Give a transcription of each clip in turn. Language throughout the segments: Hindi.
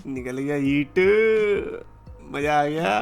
निकल गया हीट, मजा आ गया।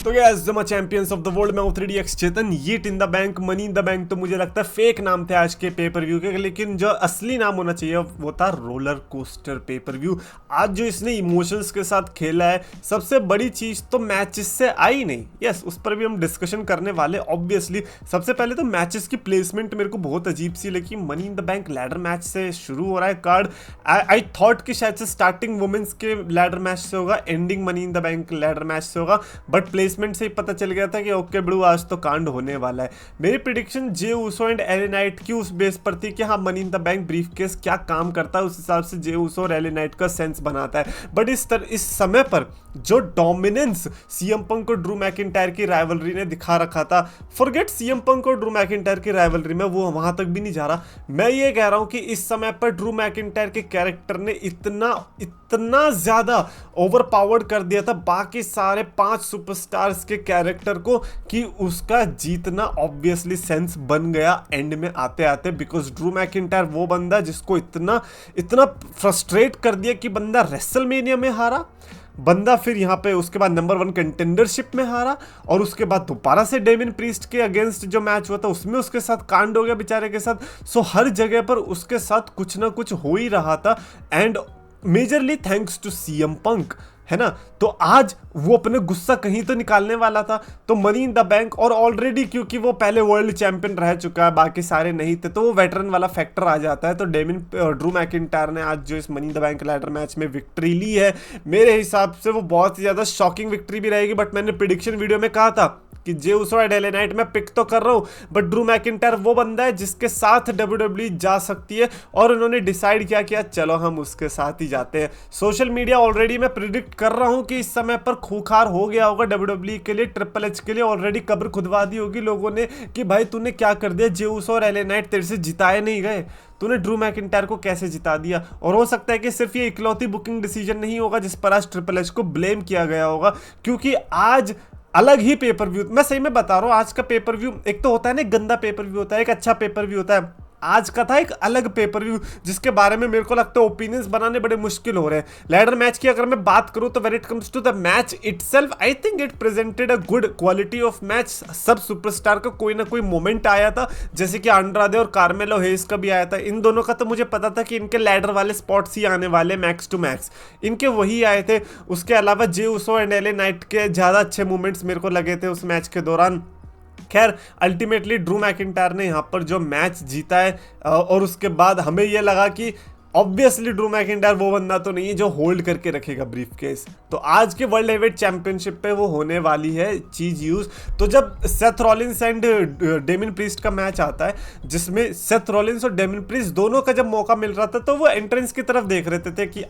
तो guys the champions of the world, मैं हूं 3DX Chetan. Eat in the bank, money in the bank तो मुझे लगता है फेक नाम थे आज के पेपर व्यू के, लेकिन जो असली नाम होना चाहिए वो था रोलर कोस्टर पेपर व्यू। आज जो इसने इमोशंस के साथ खेला है, सबसे बड़ी चीज तो मैचेस से आई नहीं। यस, उस पर भी हम डिस्कशन करने वाले ऑब्वियसली। सबसे पहले तो मैचेस की प्लेसमेंट मेरे को बहुत अजीब सी लगी। Money in the bank ladder match से शुरू हो रहा है कार्ड। आई थॉट कि शायद से स्टार्टिंग वुमेन्स के लैडर मैच से होगा, ending money in the bank ladder match से होगा, बट प्लेसमेंट से ही पता चल गया था कि ओके ब्लू, आज तो कांड होने वाला है। मेरी prediction Jey Uso and LA Knight की उस बेस पर थी कि हाँ, money in the bank briefcase क्या काम करता है उस हिसाब से जे ऊसो और एले नाइट का सेंस बनाता है। बट इस समय पर जो डोमिनेंस सीएम पंक और ड्रू मैकिंटायर की राइवलरी ने दिखा रखा था, फॉरगेट सीएम पंक और ड्रू मैकिंटायर की राइवलरी में, वो वहां तक भी नहीं जा रहा। मैं ये कह रहा हूं कि इस समय पर ड्रू मैकिंटायर के कैरेक्टर ने इतना ज्यादा ओवर पावर्ड कर दिया था बाकी सारे 5 सुपरस्टार्स के कैरेक्टर को कि उसका जीतना ऑब्वियसली सेंस बन गया एंड में आते आते। बिकॉज ड्रू मैकिंटायर वो बंदा जिसको इतना फ्रस्ट्रेट कर दिया कि बंदा रेसलमेनिया में हारा, बंदा फिर यहाँ पे उसके बाद नंबर 1 कंटेंडरशिप में हारा, और उसके बाद दोबारा से डेमिन प्रीस्ट के अगेंस्ट जो मैच हुआ था उसमें उसके साथ कांड हो गया बेचारे के साथ। सो हर जगह पर उसके साथ कुछ ना कुछ हो ही रहा था, and majorly thanks to CM Punk, है ना। तो आज वो अपने गुस्सा कहीं तो निकालने वाला था। तो मनी इन द बैंक, और ऑलरेडी क्योंकि वो पहले वर्ल्ड चैंपियन रह चुका है, बाकी सारे नहीं थे, तो वो वेटरन वाला फैक्टर आ जाता है। तो ड्रू मैकिंटायर ने आज जो इस money in the bank ladder match में विक्ट्री ली है, मेरे हिसाब से वो बहुत ही ज्यादा शॉकिंग विक्ट्री भी रहेगी। बट मैंने प्रिडिक्शन वीडियो में कहा था कि जे ऊसो और एले नाइट में पिक तो कर रहा हूं, बट ड्रू मैकिंटायर वो बंदा है जिसके साथ WWE जा सकती है, और उन्होंने डिसाइड किया चलो हम उसके साथ ही जाते हैं। सोशल मीडिया ऑलरेडी मैं प्रिडिक्ट कर रहा हूं कि इस समय पर खूंखार हो गया होगा WWE के लिए, ट्रिपल एच के लिए ऑलरेडी कब्र खुदवा दी होगी लोगों ने कि भाई तूने क्या कर दिया, जे ऊसो और एले नाइट तेरे से जिताए नहीं गए, तूने ड्रू मैकिंटायर को कैसे जिता दिया। और हो सकता है कि सिर्फ ये इकलौती बुकिंग डिसीजन नहीं होगा जिस पर आज ट्रिपल एच को ब्लेम किया गया होगा, क्योंकि आज अलग ही पेपर व्यू, मैं सही में बता रहा हूं, आज का पेपर व्यू एक तो होता है ना, गंदा पेपर व्यू होता है, एक अच्छा पेपर व्यू होता है। आज का था एक अलग पेपर व्यू जिसके बारे में मेरे को लगता है ओपिनियंस बनाने बड़े मुश्किल हो रहे हैं। लैडर मैच की अगर मैं बात करूं तो when it comes to the match itself, I think it presented a good quality of match. सब सुपरस्टार का कोई ना कोई मोमेंट आया था, जैसे कि आंड्रादे और कार्मेलो हेस का भी आया था। इन दोनों का तो मुझे पता था कि इनके लैडर वाले स्पॉट्स ही आने वाले मैक्स टू मैक्स, इनके वही आए थे। उसके अलावा Jey Uso and LA Knight के ज़्यादा अच्छे मोमेंट्स मेरे को लगे थे उस मैच के दौरान। खैर अल्टीमेटली ड्रू मैकिंटायर ने यहाँ पर जो मैच जीता है, और उसके बाद हमें यह लगा कि ऑब्वियसली ड्रू मैकिंटायर वो बंदा तो नहीं है जो होल्ड करके रखेगा ब्रीफकेस। तो आज के वर्ल्ड हेवीवेट चैंपियनशिप पे वो होने वाली है चीज यूज। तो जब सेथ रॉलिंस एंड डेमिन प्रीस्ट का मैच आता है, जिसमें सेथ रॉलिंस और डेमिन प्रीस्ट दोनों का जब मौका मिल रहा था, तो वो एंट्रेंस की तरफ देख रहे थे कि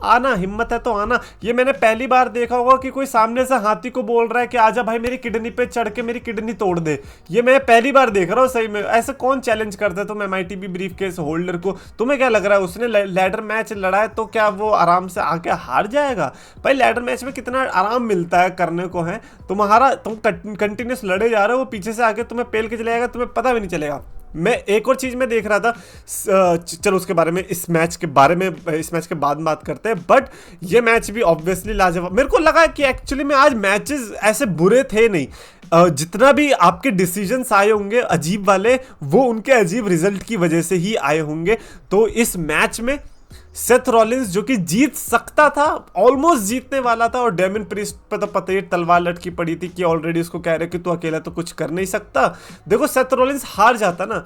आना हिम्मत है तो आना। ये मैंने पहली बार देखा होगा कि कोई सामने से हाथी को बोल रहा है कि आजा भाई मेरी किडनी पे चढ़ के मेरी किडनी तोड़ दे। ये मैं पहली बार देख रहा हूँ सही में। ऐसा कौन चैलेंज करता है तुम MITB ब्रीफकेस होल्डर को? तुम्हें क्या लग रहा है उसने लैडर मैच लड़ा है तो क्या वो आराम से आके हार जाएगा? भाई लैडर मैच में कितना आराम मिलता है करने को है। तुम कंटिन्यूस लड़े जा रहे हो, वो पीछे से आके तुम्हें पेल के चलेगा, तुम्हें पता भी नहीं चलेगा। मैं एक और चीज में देख रहा था, चलो उसके बारे में इस मैच के बाद बात करते हैं। बट ये मैच भी ऑब्वियसली लाजवाब मेरे को लगा कि एक्चुअली में आज मैचेस ऐसे बुरे थे नहीं। जितना भी आपके डिसीजंस आए होंगे अजीब वाले, वो उनके अजीब रिजल्ट की वजह से ही आए होंगे। तो इस मैच में सेथ रॉलिंस जो कि जीत सकता था, ऑलमोस्ट जीतने वाला था, और डेमिन प्रीस्ट पे तो पता ही तलवार लटकी पड़ी थी कि ऑलरेडी उसको कह रहे कि तू अकेला तो कुछ कर नहीं सकता। देखो सेथ रॉलिंस हार जाता ना,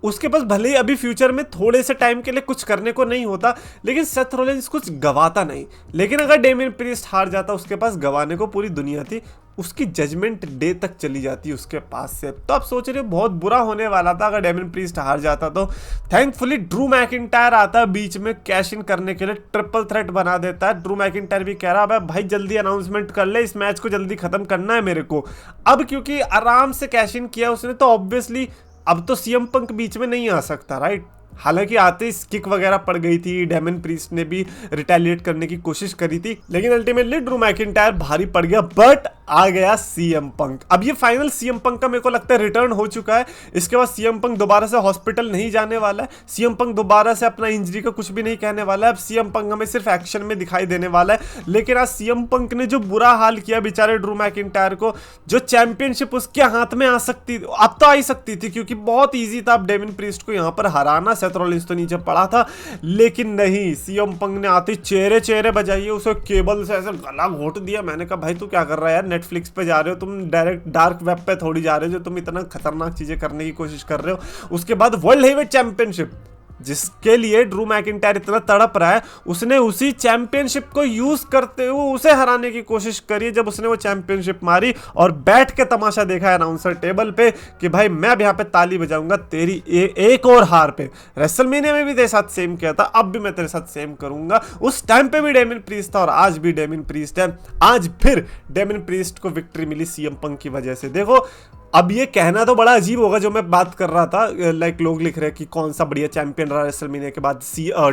उसके पास भले ही अभी फ्यूचर में थोड़े से टाइम के लिए कुछ करने को नहीं होता, लेकिन सेथ रॉलिंस कुछ गवाता नहीं। लेकिन अगर डेमिन प्रीस्ट हार जाता, उसके पास गवाने को पूरी दुनिया थी, उसकी जजमेंट डे तक चली जाती उसके पास से। तो आप सोच रहे हो बहुत बुरा होने वाला था अगर डेमिन प्रीस्ट हार जाता तो। थैंकफुली ड्रू मैकिंटायर आता है बीच में कैश इन करने के लिए, ट्रिपल थ्रेट बना देता है। ड्रू मैकिंटायर भी कह रहा है भाई जल्दी अनाउंसमेंट कर ले, इस मैच को जल्दी खत्म करना है मेरे को। अब क्योंकि आराम से कैश इन किया उसने, तो ऑब्वियसली अब तो सीएम पंक बीच में नहीं आ सकता, राइट। हालांकि आते ही किक वगैरह पड़ गई थी, डेमिन प्रीस्ट ने भी रिटेलिएट करने की कोशिश करी थी, लेकिन अल्टीमेटली ड्रू मैकिंटायर भारी पड़ गया। बट आ गया सीएम पंक। अब ये फाइनल सीएम पंक का मेरे को लगता है रिटर्न हो चुका है। इसके बाद सीएम पंक दोबारा से हॉस्पिटल नहीं जाने वाला है, सीएम पंक दोबारा से अपना इंजरी का कुछ भी नहीं कहने वाला है। अब सीएम पंक हमें सिर्फ एक्शन में दिखाई देने वाला है। लेकिन आज सीएम पंक ने जो बुरा हाल किया बेचारे ड्रू मैकिंटायर को, जो चैंपियनशिप उसके हाथ में आ सकती, अब तो आ ही सकती थी क्योंकि बहुत ईजी था अब डेमिन प्रीस्ट को यहाँ पर हराना। सेथ रॉलिंस तो नीचे पड़ा था, लेकिन नहीं, सीएम पंक ने आते चेहरे चेहरे बजाइए उसे केबल से ऐसे गला घोट दिया। मैंने कहा भाई तू क्या कर रहा है यार, नेटफ्लिक्स पे जा रहे हो तुम, डायरेक्ट डार्क वेब पे थोड़ी जा रहे हो जो तुम इतना खतरनाक चीजें करने की कोशिश कर रहे हो। उसके बाद वर्ल्ड हेवीवेट चैंपियनशिप जिसके लिए ड्रू मैकिंटायर इतना तड़प रहा है, उसने उसी चैंपियनशिप को यूज करते हुए उसे हराने की कोशिश करी जब उसने वो चैंपियनशिप मारी और बैठ के तमाशा देखा है अनाउंसर टेबल पे कि भाई मैं अब यहाँ पे ताली बजाऊंगा तेरी एक और हार पे। रेसलमेनिया में भी तेरे साथ सेम किया था, अब भी मैं तेरे साथ सेम करूंगा। उस टाइम पे भी डेमिन प्रीस्ट था और आज भी डेमिन प्रीस्ट है। आज फिर डेमिन प्रीस्ट को विक्ट्री मिली सीएम पंक की वजह से। देखो अब ये कहना तो बड़ा अजीब होगा जो मैं बात कर रहा था, लाइक लोग लिख रहे हैं कि कौन सा बढ़िया चैंपियन रहा रेसलमेनिया के बाद,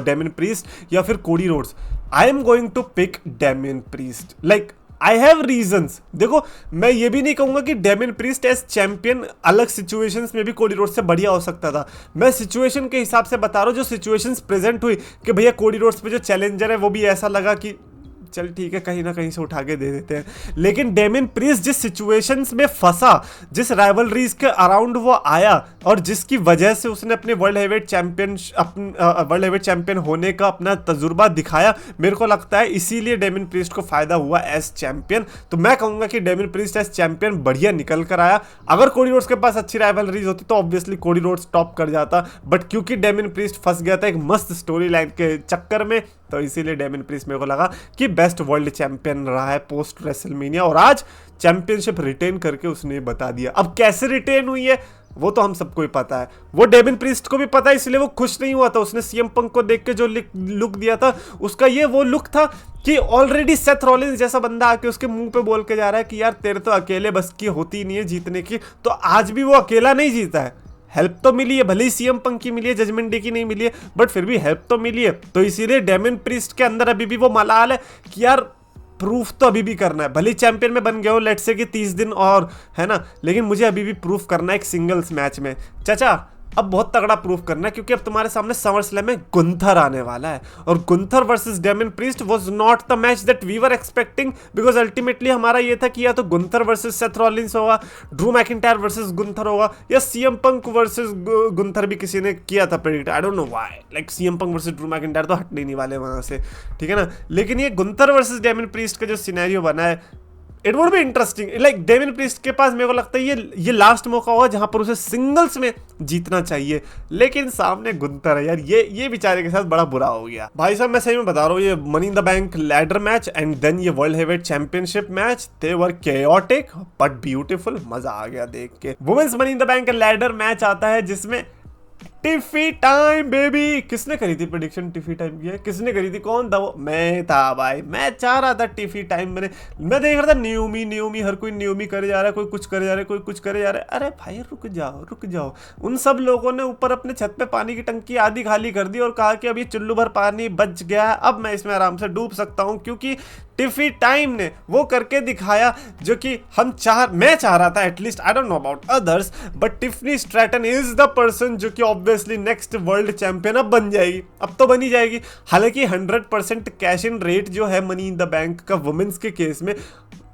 डेमिन प्रीस्ट या फिर Cody Rhodes. I am going to pick Damian Priest, like I have reasons. देखो मैं ये भी नहीं कहूंगा कि डेमिन प्रीस्ट एज चैंपियन अलग सिचुएशंस में भी कोडी रोड्स से बढ़िया हो सकता था। मैं सिचुएशन के हिसाब से बता रहा हूँ, जो सिचुएशंस प्रेजेंट हुई कि भैया कोडी रोड्स पे जो चैलेंजर है वो भी ऐसा लगा कि चल ठीक है कहीं ना कहीं से उठा के दे देते हैं। लेकिन डेमिन प्रीस्ट जिस सिचुएशंस में फंसा, जिस राइवलरीज के अराउंड वो आया और जिसकी वजह से उसने अपने वर्ल्ड हेवीवेट चैंपियन होने का अपना तजुर्बा दिखाया, मेरे को लगता है इसीलिए डेमिन प्रीस्ट को फायदा हुआ एज चैंपियन। तो मैं कहूंगा कि डेमिन प्रीस्ट एज चैंपियन बढ़िया निकल कर आया। अगर कोडी रोड्स के पास अच्छी राइवलरीज होती तो ऑब्वियसली कोडी रोड्स टॉप कर जाता, बट क्योंकि डेमिन प्रीस्ट फंस गया था एक मस्त स्टोरी लाइन के चक्कर में, तो इसीलिए डेमिन प्रीस्ट मेरे को लगा कि बेस्ट वर्ल्ड चैंपियन रहा है पोस्ट रेसलमेनिया। और आज चैंपियनशिप रिटेन करके उसने बता दिया। अब कैसे रिटेन हुई है वो तो हम सबको ही पता है, वो डेमिन प्रीस्ट को भी पता है, इसलिए वो खुश नहीं हुआ था। उसने सीएम पंक को देख के जो लुक दिया था उसका ये वो लुक था कि ऑलरेडी सेथ रॉलिंस जैसा बंदा आके उसके मुंह पे बोल के जा रहा है कि यार तेरे तो अकेले बस की होती नहीं है जीतने की। तो आज भी वो अकेला नहीं जीता है, हेल्प तो मिली है, भले ही सीएम पंक की मिली है, जजमेंट डे की नहीं मिली है, बट फिर भी हेल्प तो मिली है। तो इसीलिए डेमिन प्रीस्ट के अंदर अभी भी वो मलाल है कि यार प्रूफ तो अभी भी करना है। भले चैंपियन में बन गया हो लेट्स से कि 30 दिन और है ना, लेकिन मुझे अभी भी प्रूफ करना है एक सिंगल्स मैच में। चाचा अब बहुत तगड़ा प्रूफ करना है क्योंकि अब तुम्हारे सामने समर स्लैम में गुंथर आने वाला है और Gunther versus Damian Priest was not the match that we were expecting, because ultimately हमारा ये था कि या तो गुंथर वर्सेस सेथ रॉलिंस होगा, ड्रू मैकिंटायर वर्सेस गुंथर होगा, या सीएम पंक वर्सेस गुंथर भी किसी ने किया था predict. I don't know why, like CM Punk versus Drew McIntyre तो हटने नहीं वाले वहां से, ठीक है ना। लेकिन ये गुंथर वर्सेस डेमिन प्रीस्ट का जो सिनेरियो बना है, it would be interesting. Like डेमिन priest के पास मेरे को लगता है ये लास्ट मौका होगा जहां पर उसे सिंगल्स में जीतना चाहिए, लेकिन सामने गुंथर है यार। ये बेचारे के साथ बड़ा बुरा हो गया भाई साहब। मैं सही में बता रहा हूँ, ये money in the bank ladder match and then ये world heavyweight championship match, they were chaotic but beautiful. मजा आ गया देख के। Women's money in the bank ladder match आता है जिसमें टिफी टाइम बेबी। किसने करी थी प्रेडिक्शन टिफी टाइम की है? किसने करी थी? कौन था वो? मैं था भाई, मैं चाह रहा था टिफी टाइम। मैं देख रहा था न्यूमी हर कोई न्यूमी करे जा रहा है, कोई कुछ करे जा रहा है, कोई कुछ करे जा रहा है। अरे भाई रुक जाओ। उन सब लोगों ने ऊपर अपने छत पे पानी की टंकी आधी खाली कर दी और कहा कि अब ये चुल्लू भर पानी बच गया है, अब मैं इसमें आराम से डूब सकता हूँ, क्योंकि टिफी टाइम ने वो करके दिखाया जो कि मैं चाह रहा था at least. I don't know about others, but Tiffany Stratton is the person जो कि ऑब्वियसली नेक्स्ट वर्ल्ड चैंपियन अब बन जाएगी, अब तो बनी जाएगी। हालांकि 100% कैश इन रेट जो है मनी इन द बैंक का वुमेन्स के केस में,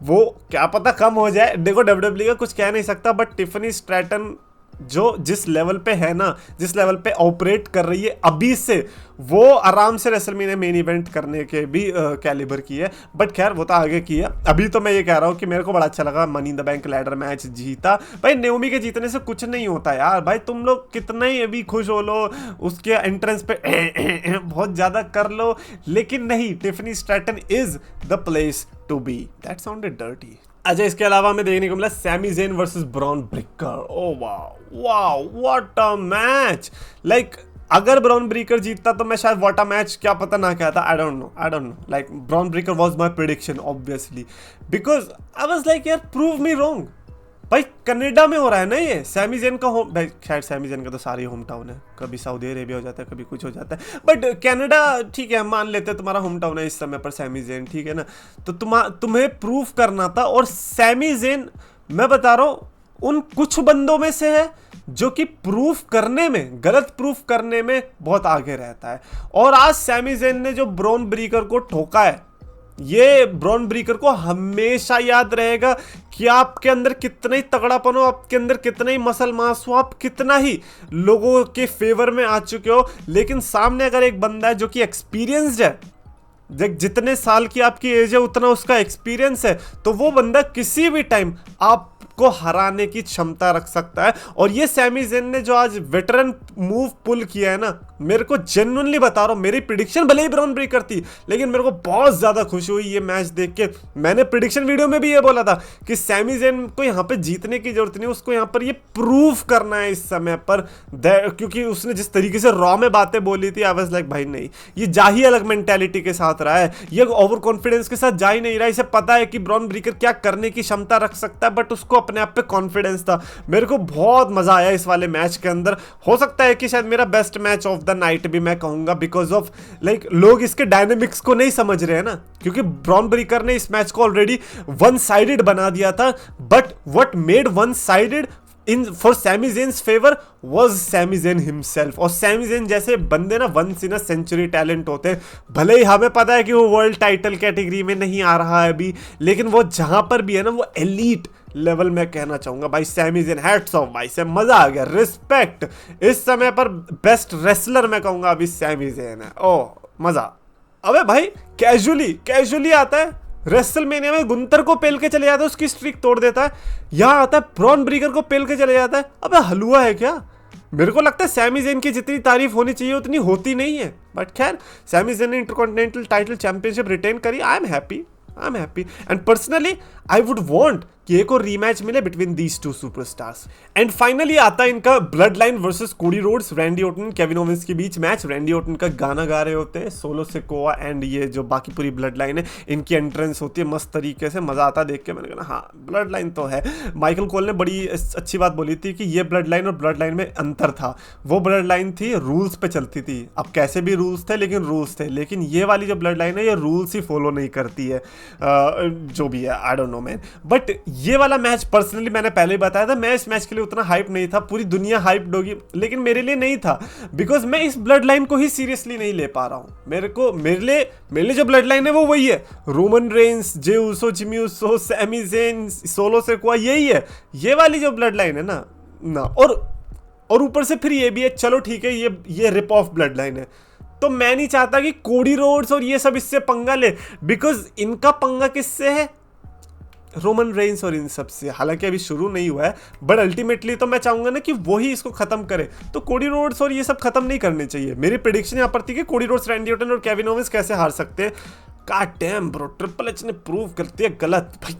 वो क्या पता कम हो जाए। देखो डब्ल्यूडब्ल्यू का कुछ कह नहीं सकता, बट टिफनी स्ट्रैटन जो जिस लेवल पे है ना, जिस लेवल पे ऑपरेट कर रही है अभी से, वो आराम से रेसलमेनिया मेन इवेंट करने के भी कैलिबर की है। बट खैर वो तो आगे की है। अभी तो मैं ये कह रहा हूँ कि मेरे को बड़ा अच्छा लगा money in the bank ladder match जीता। भाई नेओमी के जीतने से कुछ नहीं होता यार, भाई तुम लोग कितना ही अभी खुश हो लो, उसके एंट्रेंस पे बहुत ज्यादा कर लो, लेकिन नहीं, Tiffany Stratton is the place to be. That sounded dirty. अच्छा इसके अलावा हमें देखने को मिला Sami Zayn versus Bron Breakker. Oh wow what a match. Like अगर ब्रॉन ब्रेकर जीतता तो मैं शायद व्हाट अ मैच क्या पता ना कहता। I don't know. Like Bron Breakker was my prediction obviously, because I was like यार प्रूव मी रॉन्ग। भाई कनाडा में हो रहा है ना ये, सैमी ज़ेन का होम, भाई शायद सैमी ज़ेन का तो सारे होम टाउन है, कभी सऊदी अरेबिया हो जाता है, कभी कुछ हो जाता है, बट कनाडा ठीक है, हम मान लेते हैं तुम्हारा होम टाउन है इस समय पर सैमी ज़ेन, ठीक है ना। तो तुम्हें प्रूफ करना था, और सैमी ज़ेन मैं बता रहा हूँ उन कुछ बंदों में से है जो कि प्रूफ करने में, गलत प्रूफ करने में बहुत आगे रहता है। और आज सैमी ज़ेन ने जो ब्रॉन ब्रीकर को ठोका है, ये ब्रॉन ब्रीकर को हमेशा याद रहेगा कि आपके अंदर कितना ही तगड़ापन हो, आपके अंदर कितना ही मसल मास हो, आप कितना ही लोगों के फेवर में आ चुके हो, लेकिन सामने अगर एक बंदा है जो कि एक्सपीरियंस्ड है, जितने साल की आपकी एज है उतना उसका एक्सपीरियंस है, तो वो बंदा किसी भी टाइम आप को हराने की क्षमता रख सकता है। और ये सैमी ज़ेन ने जो आज वेटरन मूव पुल किया है ना, मेरे को जेन्युइनली बता रहा हूँ, मेरी प्रिडिक्शन भले ही ब्रॉन ब्रेकर थी, लेकिन मेरे को बहुत ज्यादा खुशी हुई ये मैच देख के। मैंने प्रिडिक्शन वीडियो में भी ये बोला था कि सैमी ज़ेन को यहाँ पे जीतने की जरूरत नहीं, उसको यहाँ पर ये प्रूव करना है इस समय पर, क्योंकि उसने जिस तरीके से रॉ में बातें बोली थी, आई वाज लाइक भाई नहीं, ये जा ही अलग मेंटेलिटी के साथ रहा है, ये ओवर कॉन्फिडेंस के साथ जा ही नहीं रहा। इसे पता है कि ब्रॉन ब्रेकर क्या करने की क्षमता रख सकता है, बट उसको अपने आप पे कॉन्फिडेंस था। मेरे को बहुत मजा आया इस वाले मैच के अंदर। हो सकता है कि शायद मेरा best match of the night भी मैं कहूंगा, बिकॉज ऑफ लाइक लोग इसके डायनेमिक्स को नहीं समझ रहे हैं ना, क्योंकि ब्रॉन ब्रेकर ने इस मैच को ऑलरेडी वन साइडेड बना दिया था, but what made one sided in for Sami Zayn's favour was Sami Zayn himself. और सैमी ज़ेन जैसे बंदे ना once in a century talent होते हैं, भले ही हमें पता है कि वो वर्ल्ड टाइटल कैटेगरी में नहीं आ रहा है अभी, लेकिन वो जहां पर भी है ना, वो एलीट लेवल में कहना चाहूंगा भाई। सैमी ज़ेन हैट्स ऑफ भाई, से मजा आ गया, रिस्पेक्ट। इस समय पर बेस्ट रेसलर मैं कहूंगा अभी सैमी ज़ेन है। ओह मजा। अबे भाई कैजुअली आता है, रेसलमेनिया में गुंतर को पेल के चले जाता है, उसकी स्ट्रीक तोड़ देता है, यहां आता है ब्रॉन ब्रेकर को पेल के चले जाता है। अबे हलवा है क्या? मेरे को लगता है सैमी ज़ेन की जितनी तारीफ होनी चाहिए उतनी होती नहीं है, बट खैर सैमी ज़ेन ने इंटरकॉन्टिनेंटल टाइटल चैंपियनशिप रिटेन करी। I am happy and personally I would want कि एक और रीमैच मिले between these two superstars. And finally आता है इनका blood line versus Cody roads, Randy Orton Kevin Owens के बीच मैच। रैंडी ऑर्टन का गाना गा रहे होते हैं सोलो सिकोआ, एंड ये जो बाकी पूरी ब्लड लाइन है इनकी एंट्रेंस होती है मस्त तरीके से, मजा आता है देख के। मैंने कहा हाँ ब्लड लाइन तो है। माइकल कोल ने बड़ी अच्छी बात बोली थी कि ये ब्लड लाइन और ब्लड लाइन में अंतर था। वो ब्लड लाइन थी रूल्स पे चलती थी, अब कैसे भी रूल्स थे लेकिन रूल्स थे, लेकिन ये वाली जो ब्लड लाइन है ये रूल्स ही फॉलो नहीं करती है, जो भी है I don't know man. But ये वाला मैच पर्सनली मैंने पहले ही बताया था, मैं इस मैच के लिए उतना हाइप नहीं था, पूरी दुनिया हाइप्ड होगी लेकिन मेरे लिए नहीं था, बिकॉज मैं इस ब्लड लाइन को ही सीरियसली नहीं ले पा रहा हूं। मेरे लिए जो ब्लड लाइन है वो वही है, Roman Reigns, Jey Uso, Jimmy Uso, Sami Zayn, Solo Sikoa, यही है ये वाली जो ब्लड लाइन है ना। और ऊपर से फिर ये भी है, चलो ठीक है ये रिप ऑफ ब्लड लाइन है, तो मैं नहीं चाहता कि कोडी रोड्स और ये सब इससे पंगा ले, बिकॉज इनका पंगा किससे है? रोमन रेंस और इन सब से। हालांकि अभी शुरू नहीं हुआ है, बट अल्टीमेटली तो मैं चाहूंगा ना कि वही इसको खत्म करे, तो कोडी रोड्स और ये सब खत्म नहीं करने चाहिए। मेरी प्रेडिक्शन यहाँ पर थी कि कोडी रोड्स, रैंडी ऑर्टन और केविन ओवेंस कैसे हार सकते हैं। God damn bro, triple H ने प्रूव कर दिया गलत भाई।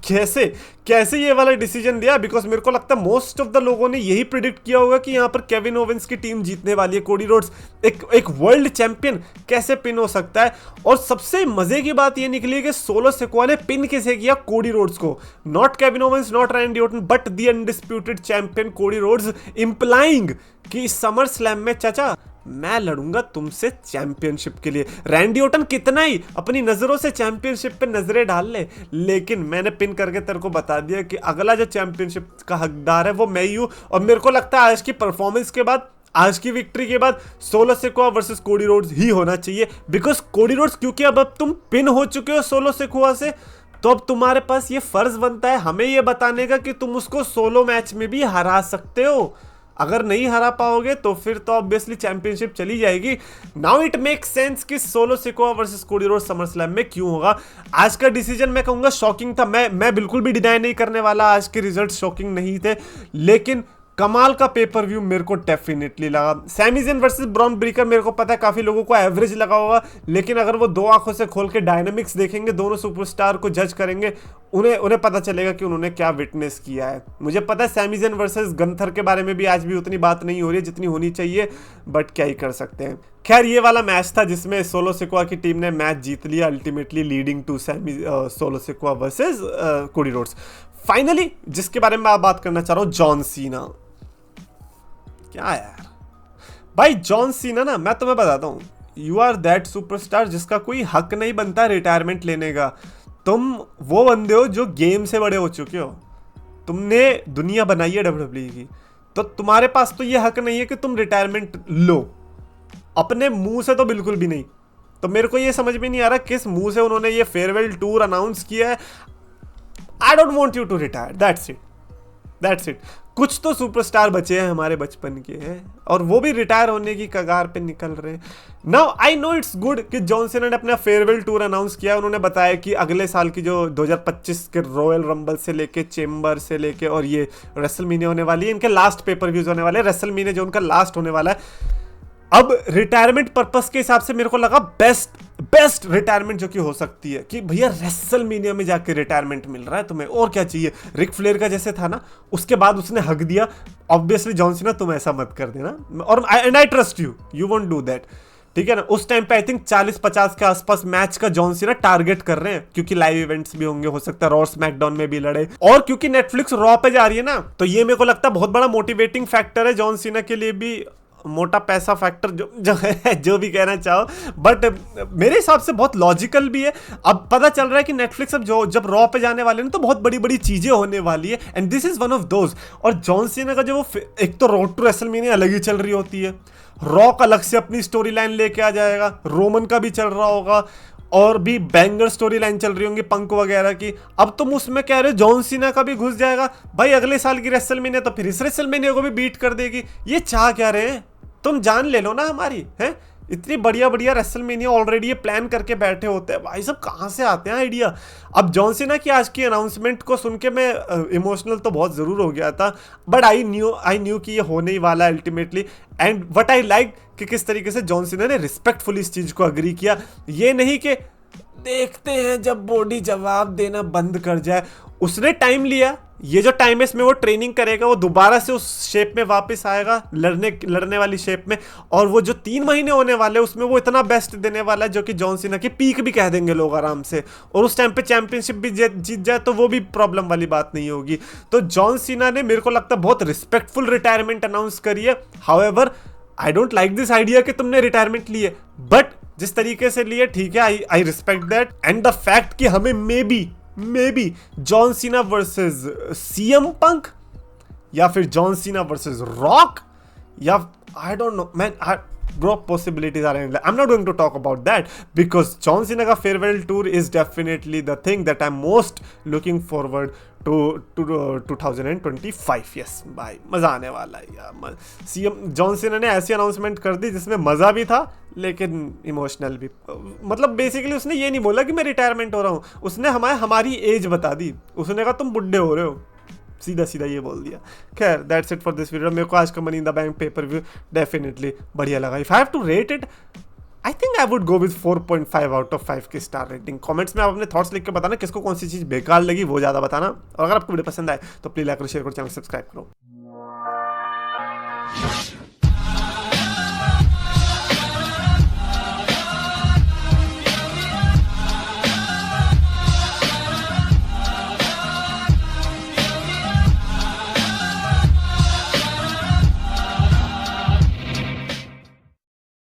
कैसे ये वाला डिसीजन दिया? बिकॉज मेरे को लगता है मोस्ट ऑफ द लोगों ने यही प्रिडिक्ट किया होगा कि यहाँ पर केविन ओवेंस की टीम जीतने वाली है। कोडी रोड्स एक वर्ल्ड चैंपियन कैसे पिन हो सकता है? और सबसे मजे की बात ये निकली कि सोलो सिकोआ ने पिन कैसे किया कोडी रोड्स को, not Kevin Owens, not Randy Orton, but the undisputed champion Cody Rhodes, implying कि समर स्लैम में चाचा मैं लड़ूंगा तुमसे चैंपियनशिप के लिए। रैंडी ऑर्टन कितना ही अपनी नजरों से चैंपियनशिप पे नजरें डाल ले, लेकिन मैंने पिन करके तेरे को बता दिया कि अगला जो चैंपियनशिप का हकदार है वो मैं ही हूं। और मेरे को लगता है आज की परफॉर्मेंस के बाद, आज की विक्ट्री के बाद Solo Sikoa versus Cody Rhodes ही होना चाहिए, बिकॉज कोडी रोड्स क्योंकि अब तुम पिन हो चुके हो सोलो सिकोआ से, तो अब तुम्हारे पास ये फर्ज बनता है हमें ये बताने का कि तुम उसको सोलो मैच में भी हरा सकते हो। अगर नहीं हरा पाओगे तो फिर तो ऑब्वियसली चैंपियनशिप चली जाएगी। नाउ इट मेक्स सेंस कि solo Sikoa versus Cody roads summer slam में क्यों होगा। आज का डिसीजन मैं कहूंगा शॉकिंग था, मैं बिल्कुल भी डिनाई नहीं करने वाला, आज के रिजल्ट शॉकिंग नहीं थे, लेकिन कमाल का पेपर व्यू मेरे को डेफिनेटली लगा। Sami Zayn versus Bron Breakker मेरे को पता है काफी लोगों को एवरेज लगा होगा, लेकिन अगर वो दो आंखों से खोल के डायनामिक्स देखेंगे, दोनों सुपरस्टार को जज करेंगे, उन्हें पता चलेगा कि उन्होंने क्या विटनेस किया है। मुझे पता है सैमी ज़ेन वर्सेस गंथर के बारे में भी आज भी उतनी बात नहीं हो रही है जितनी होनी चाहिए, बट क्या ही कर सकते हैं। खैर ये वाला मैच था जिसमें सोलो सिकोआ की टीम ने मैच जीत लिया, ultimately leading to Solo Sikoa versus Cody Rhodes. Finally जिसके बारे में मैं बात करना चाह रहा हूं, जॉन सीना। क्या यार भाई, जॉन सीना ना, मैं तुम्हें बताता हूं, यू आर दैट सुपरस्टार जिसका कोई हक नहीं बनता रिटायरमेंट लेने का। तुम वो बंदे हो जो गेम से बड़े हो चुके हो, तुमने दुनिया बनाई है WWE की, तो तुम्हारे पास तो ये हक नहीं है कि तुम रिटायरमेंट लो, अपने मुंह से तो बिल्कुल भी नहीं। तो मेरे को ये समझ में नहीं आ रहा किस मुंह से उन्होंने ये फेयरवेल टूर अनाउंस किया है। I don't want you to retire, that's it, that's it. कुछ तो सुपरस्टार बचे हैं हमारे बचपन के हैं, और वो भी रिटायर होने की कगार पे निकल रहे हैं। Now I know it's good कि जॉन सीना ने अपना फेयरवेल टूर अनाउंस किया। उन्होंने बताया कि अगले साल की जो 2025 के रॉयल रंबल से लेके, चेम्बर से लेके, और ये रेसलमेनिया होने वाली है, इनके लास्ट पेपर व्यूज होने वाले हैं। रेसलमेनिया जो उनका लास्ट होने वाला है, अब रिटायरमेंट पर्पस के हिसाब से मेरे को लगा बेस्ट रिटायरमेंट जो कि हो सकती है कि भैया रेसलमेनिया में जाके रिटायरमेंट मिल रहा है तुम्हें, और क्या चाहिए। रिक फ्लेयर का जैसे था ना, उसके बाद उसने हक दिया। ऑब्वियसली जॉन सीना तुम ऐसा मत कर देना, और and I trust you, you won't do that, ठीक है ना। उस टाइम पे आई थिंक 40-50 के आसपास मैच का जॉन सीना टारगेट कर रहे हैं, क्योंकि लाइव इवेंट्स भी होंगे, हो सकता है रॉ स्मैकडाउन में भी लड़े, और क्योंकि नेटफ्लिक्स रॉ पे जा रही है ना, तो ये मेरे को लगता है बहुत बड़ा मोटिवेटिंग फैक्टर है जॉन सीना के लिए भी, मोटा पैसा फैक्टर जो है, जो भी कहना चाहो, बट मेरे हिसाब से बहुत लॉजिकल भी है। अब पता चल रहा है कि नेटफ्लिक्स अब जब रॉ पे जाने वाले हैं तो बहुत बड़ी बड़ी चीजें होने वाली है, and this is one of those. और जॉन सीना का जो वो एक तो रोड टू रेसलमेनिया अलग ही चल रही होती है, रॉ का अलग से अपनी स्टोरी लाइन लेके आ जाएगा, रोमन का भी चल रहा होगा, और भी बैंगर स्टोरी लाइन चल रही होंगी पंक वगैरह की। अब तुम उसमें कह रहे हो जॉन सीना का भी घुस जाएगा भाई अगले साल की रेसलमेनिया, तो फिर इस रेसलमेनिया को भी बीट कर देगी। ये चाह क्या रहे हैं, तुम जान ले लो ना हमारी, है इतनी बढ़िया बढ़िया रेसलमेनिया ऑलरेडी ये प्लान करके बैठे होते हैं भाई, सब कहाँ से आते हैं आइडिया। अब जॉन सीना की आज की अनाउंसमेंट को सुन के मैं इमोशनल तो बहुत जरूर हो गया था, बट आई न्यू कि ये होने ही वाला है ultimately. And what I like कि किस तरीके से जॉन सीना ने रिस्पेक्टफुली इस चीज को अग्री किया, ये नहीं कि देखते हैं जब बॉडी जवाब देना बंद कर जाए। उसने टाइम लिया, ये जो टाइम है इसमें वो ट्रेनिंग करेगा, वो दोबारा से उस शेप में वापस आएगा, लड़ने वाली शेप में, और वो जो 3 महीने होने वाले उसमें वो इतना बेस्ट देने वाला है जो कि जॉन सीना की पीक भी कह देंगे लोग आराम से, और उस टाइम पे चैंपियनशिप भी जीत जाए तो वो भी प्रॉब्लम वाली बात नहीं होगी। तो जॉन सीना ने मेरे को लगता है बहुत रिस्पेक्टफुल रिटायरमेंट अनाउंस करी है। However I don't like this idea कि तुमने रिटायरमेंट ली है, बट जिस तरीके से लिए ठीक है, I respect that. And the fact कि हमें may be John Cena versus CM Punk, या फिर जॉन सीना वर्सेस रॉक, या I don't know man, bro, possibilities are endless. I'm not going to talk about that because John Cena का farewell tour is definitely the thing that I'm most looking forward to 2025. Yes, भाई मजा आने वाला है यार। सीएम जॉन सीना ने ऐसी अनाउंसमेंट कर दी जिसमें मजा भी था लेकिन इमोशनल भी। मतलब बेसिकली उसने ये नहीं बोला कि मैं रिटायरमेंट हो रहा हूँ, उसने हमारी एज बता दी, उसने कहा तुम बुढ़े हो रहे हो, सीधा सीधा ये बोल दिया। खैर that's it for this video. मेरे को आज का money in the bank pay per view definitely बढ़िया लगा। If I have to rate it, I think I would go with 4.5 out of 5 की स्टार रेटिंग। कमेंट्स में आप अपने थॉट्स लिख के बताना किसको कौन सी चीज़ बेकार लगी, वो ज़्यादा बताना। और अगर आपको वीडियो पसंद आए तो प्लीज लाइक करो, शेयर करो, चैनल सब्सक्राइब करो।